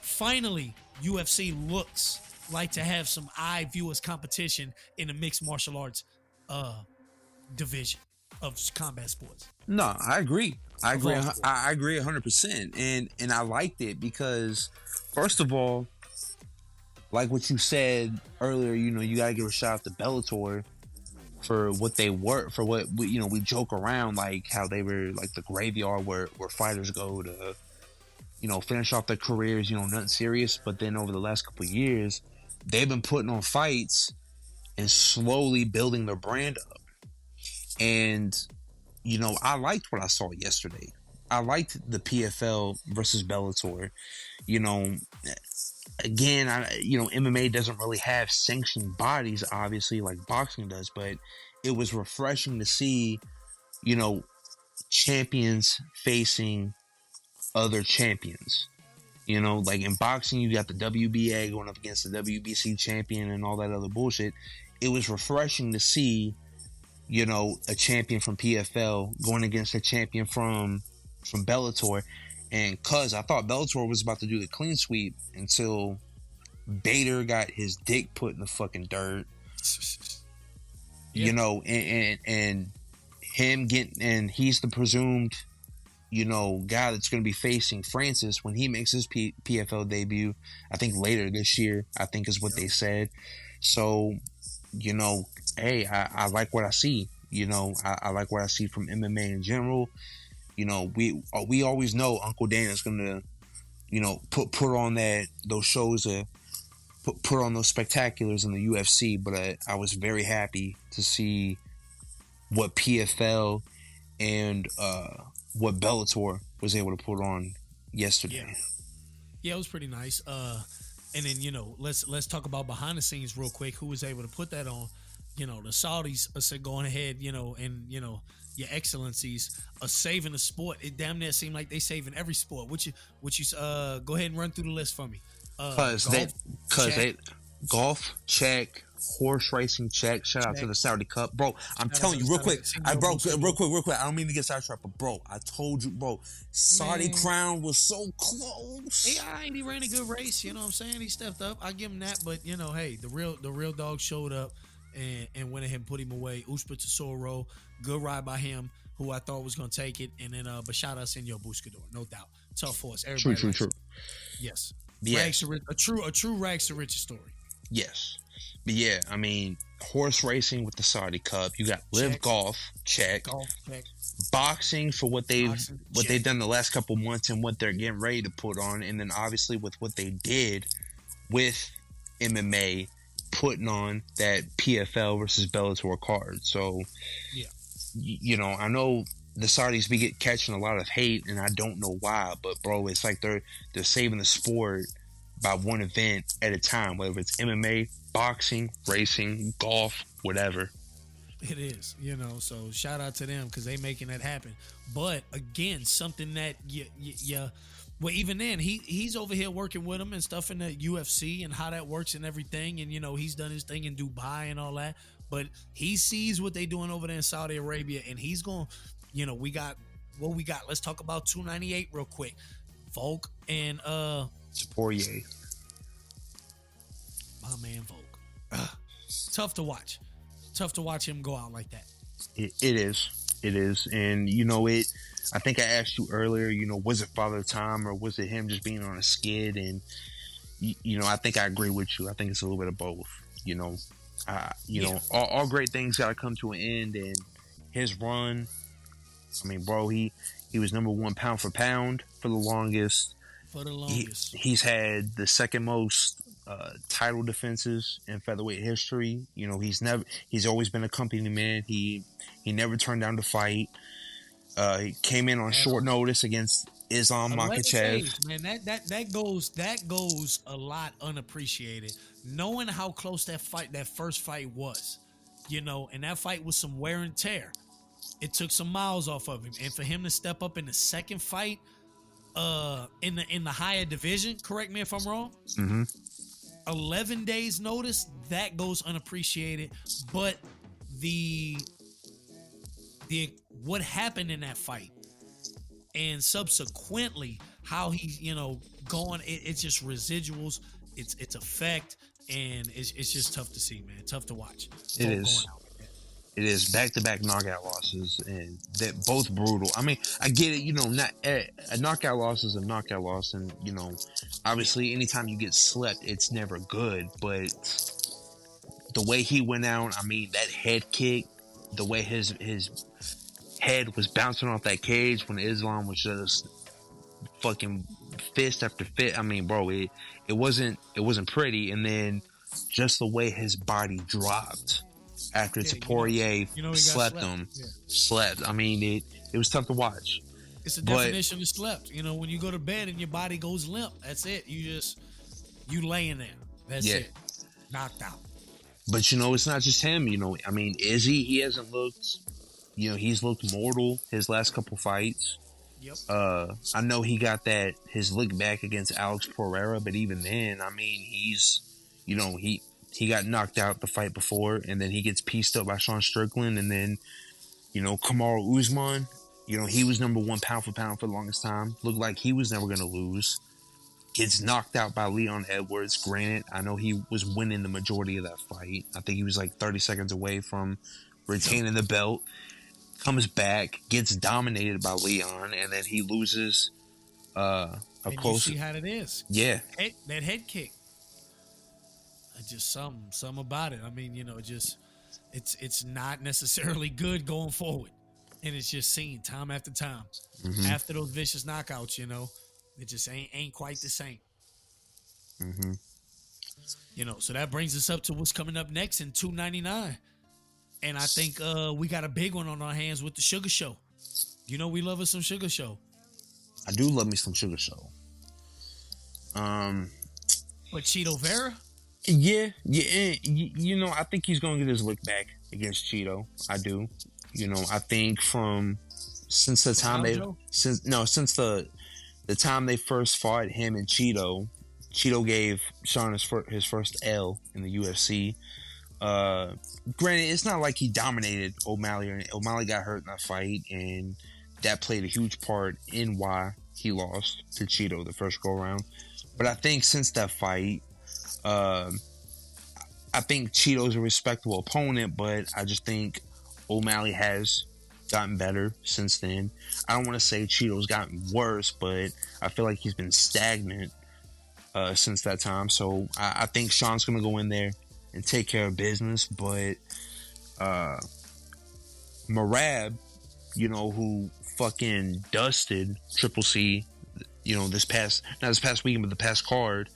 Finally, UFC looks like to have some eye viewers competition in the mixed martial arts division of combat sports.
No, I agree. I agree 100%, and I liked it because, first of all, like what you said earlier, you know, you gotta give a shout out to Bellator for what they were, for what we joke around like how they were like the graveyard where fighters go to, finish off their careers, nothing serious. But then over the last couple of years, they've been putting on fights and slowly building their brand up. And I liked what I saw yesterday. I liked the PFL versus Bellator. Again, MMA doesn't really have sanctioned bodies, obviously, like boxing does, but it was refreshing to see, champions facing other champions. Like in boxing, you got the WBA going up against the WBC champion and all that other bullshit. It was refreshing to see, a champion from PFL going against a champion from Bellator. And cuz I thought Bellator was about to do the clean sweep until Bader got his dick put in the fucking dirt. Yeah. And him and he's the presumed, guy that's going to be facing Francis when he makes his PFL debut, I think later this year, I think is what they said. So, hey, I like what I see. I like what I see from MMA in general. We always know Uncle Dan is gonna, put on those shows, put on those spectaculars in the UFC. But I was very happy to see what PFL and what Bellator was able to put on yesterday.
Yeah, it was pretty nice. And then let's talk about behind the scenes real quick. Who was able to put that on? The Saudis are going ahead, and your excellencies are saving the sport. It damn near seemed like they saving every sport. What you go ahead and run through the list for me.
Golf check, horse racing check. Shout out to the Saudi Cup, bro. I'm telling you real quick. Real quick. I don't mean to get sidetracked, but bro, I told you, bro. Saudi crown was so close.
He ran a good race. You know what I'm saying? He stepped up. I give him that, but hey, the real dog showed up. And went ahead and put him away. Uspa Tesoro, good ride by him, who I thought was going to take it. And then Bashada Senor Buscador, no doubt. Tough horse. Everybody true. Yes. A true rags to riches story.
Yes. But yeah, I mean, horse racing with the Saudi Cup. You got Live Golf, check. Boxing for what they've done the last couple months and what they're getting ready to put on. And then obviously with what they did with MMA, putting on that PFL versus Bellator card. So, yeah, I know the Saudis be catching a lot of hate, and I don't know why, but bro, it's like they're saving the sport by one event at a time, whether it's MMA, boxing, racing, golf, whatever.
It is, so shout out to them because they making that happen. But again, something that Well, even then, he's over here working with him and stuff in the UFC and how that works and everything. And, he's done his thing in Dubai and all that. But he sees what they doing over there in Saudi Arabia, and he's going, we got what we got. Let's talk about 298 real quick. Volk and
Poirier.
My man Volk. Tough to watch. Tough to watch him go out like that.
It is. And, I think I asked you earlier, was it Father Time or was it him just being on a skid? And, I think I agree with you. I think it's a little bit of both. All great things got to come to an end. And his run, I mean, bro, he was number one pound for pound for the longest. He's had the second most title defenses in featherweight history. He's always been a company man. He never turned down to fight. He came in on short notice against Islam Makhachev.
Man, that goes a lot unappreciated. Knowing how close that first fight was, and that fight was some wear and tear. It took some miles off of him, and for him to step up in the second fight, in the higher division, correct me if I'm wrong.
Mm-hmm.
11 days notice, that goes unappreciated. But the what happened in that fight and subsequently how he's going, it's just residuals, it's effect, and it's just tough to see, man. Tough to watch.
It is back-to-back knockout losses, and they're both brutal. I mean, I get it, not a knockout loss is a knockout loss, and obviously anytime you get slept, it's never good. But the way he went out, I mean, that head kick, the way his head was bouncing off that cage when Islam was just fucking fist after fist. I mean, bro, it wasn't pretty, and then just the way his body dropped after Poirier slept him. Yeah. Slept. I mean, it was tough to watch.
It's a definition of slept. When you go to bed and your body goes limp, that's it. You laying there. That's it. Knocked out.
But it's not just him. I mean, Izzy, he hasn't looked. He's looked mortal his last couple fights.
Yep.
I know he got his lick back against Alex Pereira, but even then, I mean, he's, he got knocked out the fight before, and then he gets pieced up by Sean Strickland, and then, Kamaru Usman, he was number one pound for pound for the longest time. Looked like he was never going to lose. Gets knocked out by Leon Edwards. Granted, I know he was winning the majority of that fight. I think he was like 30 seconds away from retaining the belt. Comes back, gets dominated by Leon, and then he loses close.
You see how it is.
Yeah.
That head kick. Just something about it. I mean, it's not necessarily good going forward. And it's just seen time after time. Mm-hmm. After those vicious knockouts, it just ain't quite the same.
Mm-hmm.
So that brings us up to what's coming up next in 299. And I think we got a big one on our hands with the Sugar Show. We love us some Sugar Show.
I do love me some Sugar Show.
But Cheeto Vera?
Yeah. I think he's going to get his lick back against Cheeto. I do. I think since the time they first fought, him and Cheeto gave Sean his first L in the UFC. Granted, it's not like he dominated O'Malley. O'Malley got hurt in that fight, and that played a huge part in why he lost to Cheeto the first go around. But I think since that fight, I think Cheeto's a respectable opponent, but I just think O'Malley has gotten better since then. I don't want to say Cheeto's gotten worse, but I feel like he's been stagnant since that time. So I think Sean's going to go in there and take care of business. But Merab, who fucking dusted Triple C, not this past weekend, but the past card,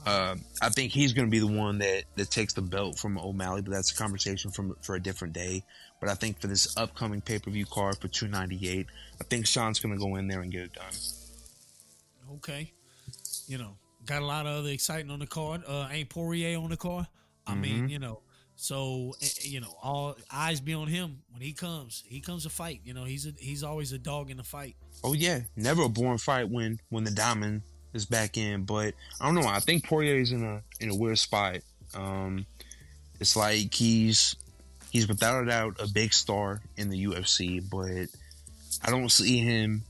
I think he's going to be the one that takes the belt from O'Malley, but that's a conversation for a different day. But I think for this upcoming pay-per-view card for 298, I think Sean's going to go in there and get it done.
Okay. Got a lot of other exciting on the card. Ain't Poirier on the card? I mean, So all eyes be on him when he comes. He comes to fight. He's always a dog in the fight.
Oh yeah, never a boring fight when the diamond is back in. But I don't know. I think Poirier's in a weird spot. It's like he's without a doubt a big star in the UFC, but I don't see him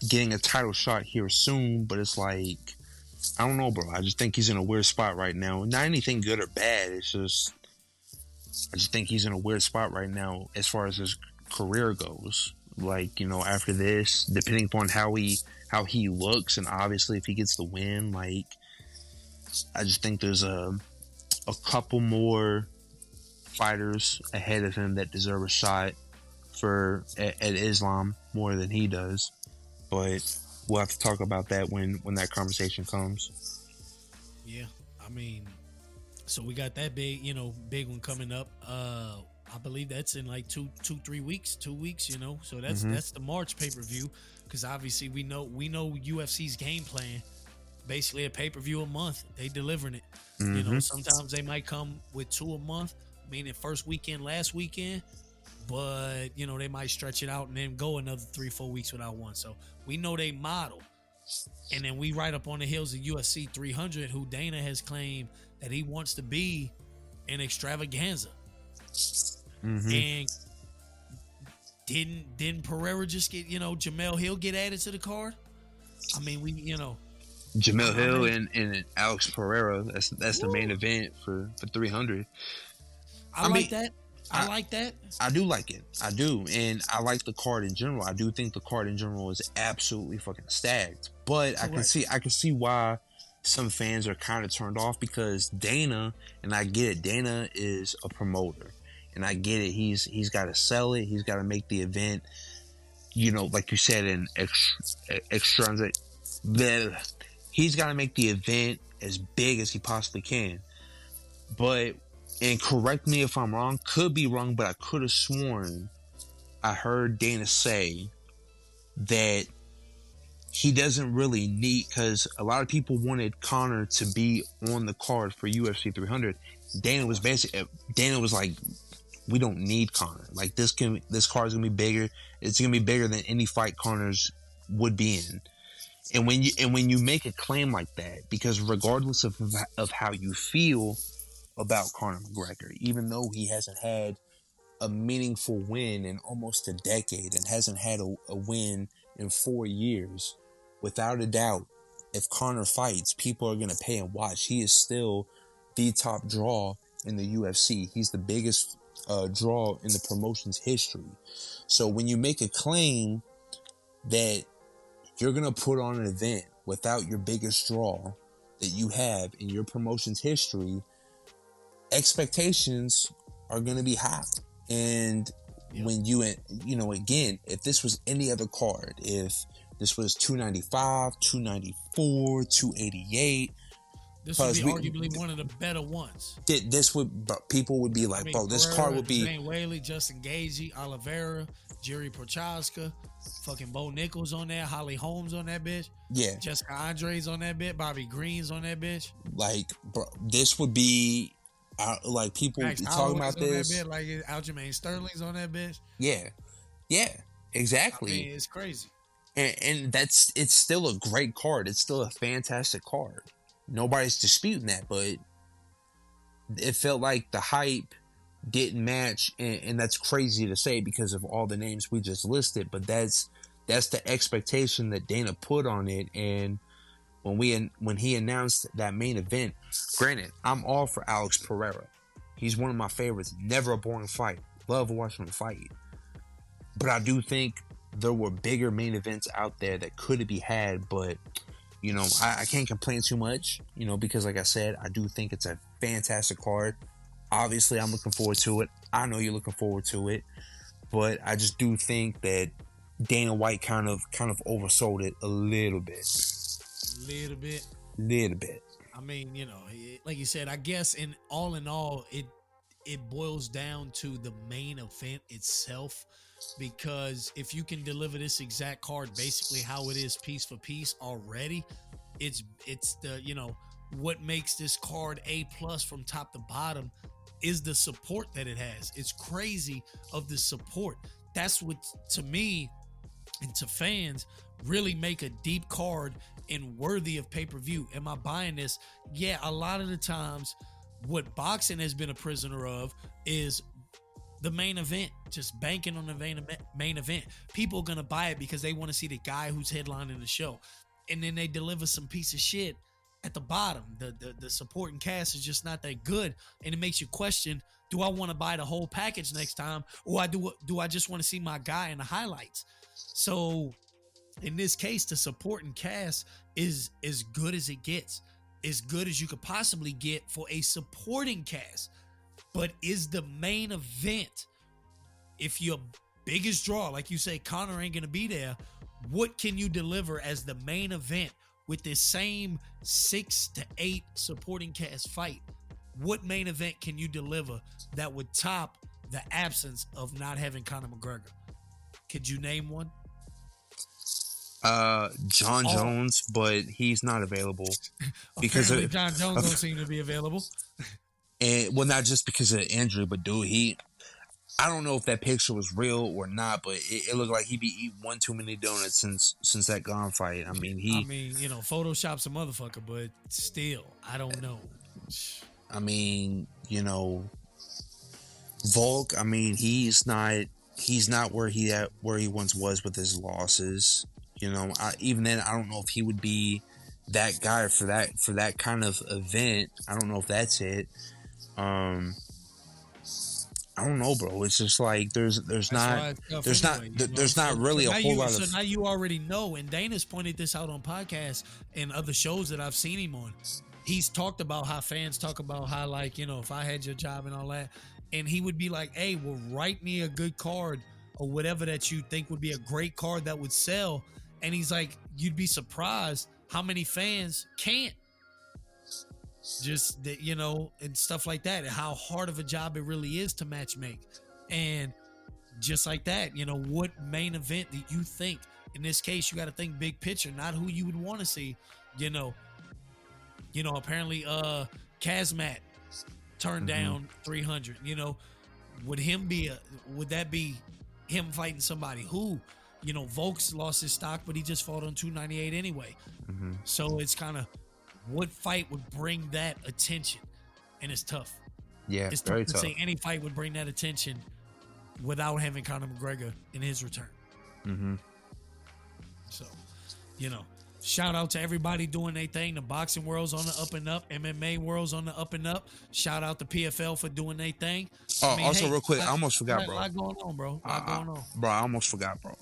getting a title shot here soon. But it's like, I don't know, bro. I just think he's in a weird spot right now. Not anything good or bad. It's just, I just think he's in a weird spot right now as far as his career goes. Like, after this, depending upon how he looks, and obviously if he gets the win, like, I just think there's a couple more fighters ahead of him that deserve a shot at Islam more than he does. But we'll have to talk about that when that conversation comes.
Yeah, I mean, so we got that big one coming up. I believe that's in like 2 weeks. So that's the March pay-per-view, because obviously we know UFC's game plan. Basically a pay-per-view a month. They delivering it. Sometimes they might come with 2 a month, meaning first weekend, last weekend, but they might stretch it out and then go another 3-4 weeks without one. So we know they model. And then we right up on the heels of UFC 300, who Dana has claimed that he wants to be an extravaganza. And didn't Pereira just get, Jamel Hill get added to the card? I mean,
Jamel Hill and Alex Pereira, that's the main event for 300.
I like that.
I do like it. I do. And I like the card in general. I do think the card in general is absolutely fucking stacked. But correct. I can see why some fans are kind of turned off, because Dana, and I get it, Dana is a promoter. And I get it. He's got to sell it. He's got to make the event, like you said, an extrinsic. He's got to make the event as big as he possibly can. But, and correct me if I'm wrong, could be wrong, but I could have sworn I heard Dana say that he doesn't really need, because a lot of people wanted Conor to be on the card for UFC 300. Dana was like, we don't need Conor. Like, this card is gonna be bigger. It's gonna be bigger than any fight Conor's would be in. And when you make a claim like that, because regardless of how you feel about Conor McGregor, even though he hasn't had a meaningful win in almost a decade and hasn't had a win in 4 years, without a doubt, if Conor fights, people are gonna pay and watch. He is still the top draw in the UFC. He's the biggest draw in the promotion's history. So when you make a claim that you're going to put on an event without your biggest draw that you have in your promotion's history, expectations are going to be high. And when again, if this was any other card, if this was 295, 294, 288,
this would be arguably one of the better ones.
People would be like, bro, this card would be
Zane Whaley, Justin Gaethje, Oliveira, Jerry Prochazka, fucking Bo Nichols on there, Holly Holmes on that bitch.
Yeah.
Jessica Andre's on that bitch, Bobby Green's on that bitch.
Like, bro, this would be like people would be talking about this.
That bitch, like Aljamain Sterling's on that bitch.
Yeah. Yeah. Exactly.
I mean, it's crazy.
And it's still a great card. It's still a fantastic card. Nobody's disputing that, but it felt like the hype didn't match, and that's crazy to say because of all the names we just listed, but that's the expectation that Dana put on it. And when he announced that main event, granted, I'm all for Alex Pereira. He's one of my favorites. Never a boring fight. Love watching him fight. But I do think there were bigger main events out there that could be had, but I can't complain too much, because like I said, I do think it's a fantastic card. Obviously, I'm looking forward to it. I know you're looking forward to it, but I just do think that Dana White kind of oversold it a little bit.
Little bit. I mean, like you said, I guess in all, it boils down to the main event itself. Because if you can deliver this exact card basically how it is piece for piece already, it's the what makes this card A+ from top to bottom is the support that it has. It's crazy of the support. That's what, to me and to fans, really make a deep card and worthy of pay-per-view. Am I buying this? Yeah, a lot of the times what boxing has been a prisoner of is the main event, just banking on the main event. People are going to buy it because they want to see the guy who's headlining the show. And then they deliver some piece of shit at the bottom. The supporting cast is just not that good. And it makes you question, do I want to buy the whole package next time? Or do I just want to see my guy in the highlights? So in this case, the supporting cast is as good as it gets, as good as you could possibly get for a supporting cast. But is the main event, if your biggest draw, like you say, Conor ain't gonna be there, what can you deliver as the main event with this same 6 to 8 supporting cast fight? What main event can you deliver that would top the absence of not having Conor McGregor? Could you name one?
John Jones, but he's not available because
John Jones don't seem to be available.
And well, not just because of injury, but dude, I don't know if that picture was real or not, but it looked like he be eating one too many donuts since that gun fight. I mean,
Photoshop's a motherfucker, but still, I don't know.
I mean, Volk. I mean, he's not where he once was with his losses. Even then, I don't know if he would be that guy for that kind of event. I don't know if that's it. I don't know, bro. It's just like there's not really a whole lot of.
So now you already know, and Dana's pointed this out on podcasts and other shows that I've seen him on. He's talked about how fans talk about how, like, if I had your job and all that, and he would be like, "Hey, well, write me a good card or whatever that you think would be a great card that would sell." And he's like, you'd be surprised how many fans can't. Just that, and stuff like that, and how hard of a job it really is to match make. And just like that, what main event do you think? In this case, you got to think big picture, not who you would want to see. Apparently, Kazmat turned down 300. Would that be him fighting somebody who? Volk's lost his stock, but he just fought on 298 anyway.
Mm-hmm.
So it's kind of what fight would bring that attention, and it's tough.
Yeah,
it's
very
tough to
tough.
say any fight would bring that attention without having Conor McGregor in his return.
Mm-hmm.
So, shout out to everybody doing their thing. The boxing world's on the up and up. MMA world's on the up and up. Shout out to PFL for doing their thing.
Real quick, I almost forgot, bro.
A lot going on, bro.
Bro, I almost forgot, bro.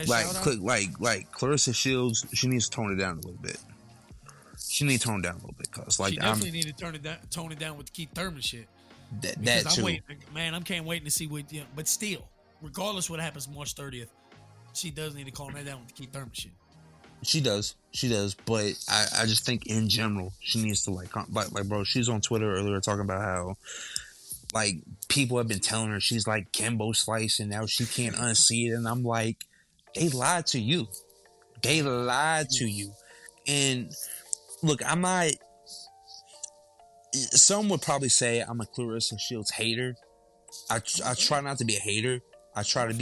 Like
Clarissa Shields, she needs to tone it down a little bit. She needs to tone it down a little bit, cause
she definitely need to tone it down with the Keith Thurman shit.
That too.
I can't wait to see what. But still, regardless what happens March 30th, she does need to calm that down with the Keith Thurman shit.
She does, but I just think in general she needs to like bro. She's on Twitter earlier talking about how like people have been telling her she's like Kimbo Slice and now she can't unsee it, and I'm like, they lied to you. They lied to you. And look, I'm not. Some would probably say I'm a Clarissa Shields hater. I try not to be a hater. I try to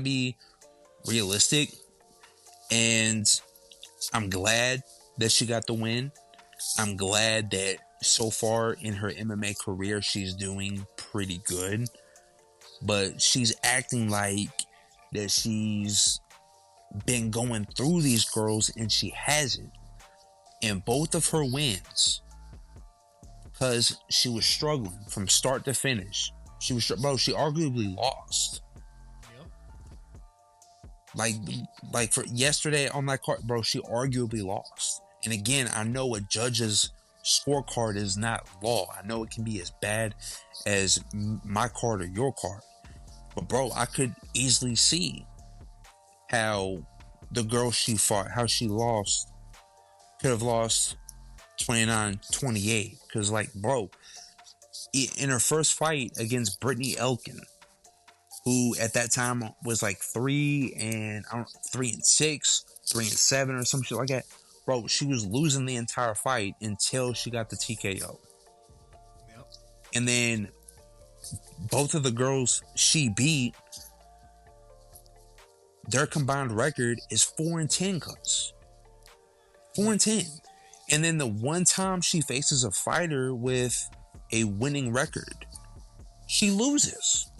be realistic. And I'm glad that she got the win. I'm glad that so far in her MMA career, she's doing pretty good. But she's acting like that she's been going through these girls, and she hasn't. In both of her wins, because she was struggling from start to finish. She arguably lost. Like for yesterday on that card, bro, she arguably lost. And again, I know a judge's scorecard is not law. I know it can be as bad as my card or your card. But bro, I could easily see how the girl she fought, how she lost, could have lost 29-28. Because like, bro, in her first fight against Brittany Elkin, who at that time was like 3-6, 3-7 or some shit like that. Bro, she was losing the entire fight until she got the TKO.
Yep.
And then both of the girls she beat, their combined record is 4-10 cuts. 4-10. And then the one time she faces a fighter with a winning record, she loses.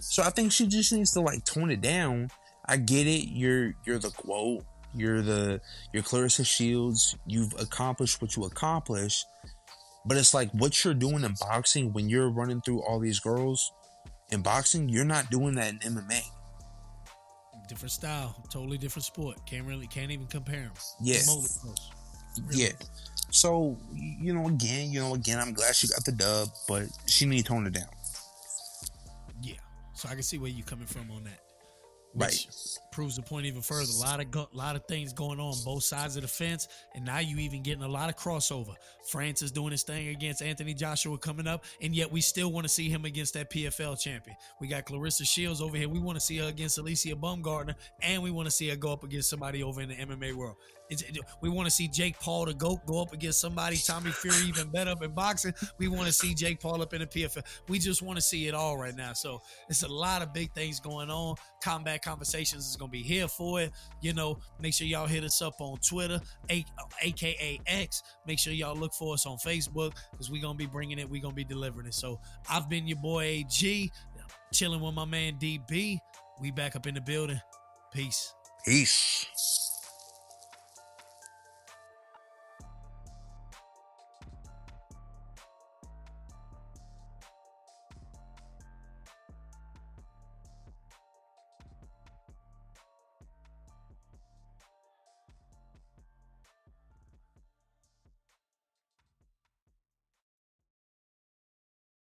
So I think she just needs to like tone it down. I get it. You're the GOAT. You're Clarissa Shields. You've accomplished what you accomplished. But it's like what you're doing in boxing when you're running through all these girls. In boxing, you're not doing that in MMA.
Different style, totally different sport. Can't even compare them.
Yeah.
Really.
Yeah. So, again, I'm glad she got the dub, but she need to tone it down.
Yeah. So I can see where you're coming from on that. Which proves the point even further. A lot of things going on both sides of the fence, and now you even getting a lot of crossover. France is doing his thing against Anthony Joshua coming up, and yet we still want to see him against that PFL champion. We got Clarissa Shields over here. We want to see her against Alicia Baumgartner, and we want to see her go up against somebody over in the MMA world. We want to see Jake Paul the GOAT go up against somebody, Tommy Fury even better up in boxing. We want to see Jake Paul up in the PFL. We just want to see it all right now. So it's a lot of big things going on. Combat Conversations is going to be here for it. Make sure y'all hit us up on Twitter, aka X. Make sure y'all look for us on Facebook because we're going to be bringing it. We're going to be delivering it. So I've been your boy AG, chilling with my man DB. We back up in the building. Peace.
Peace.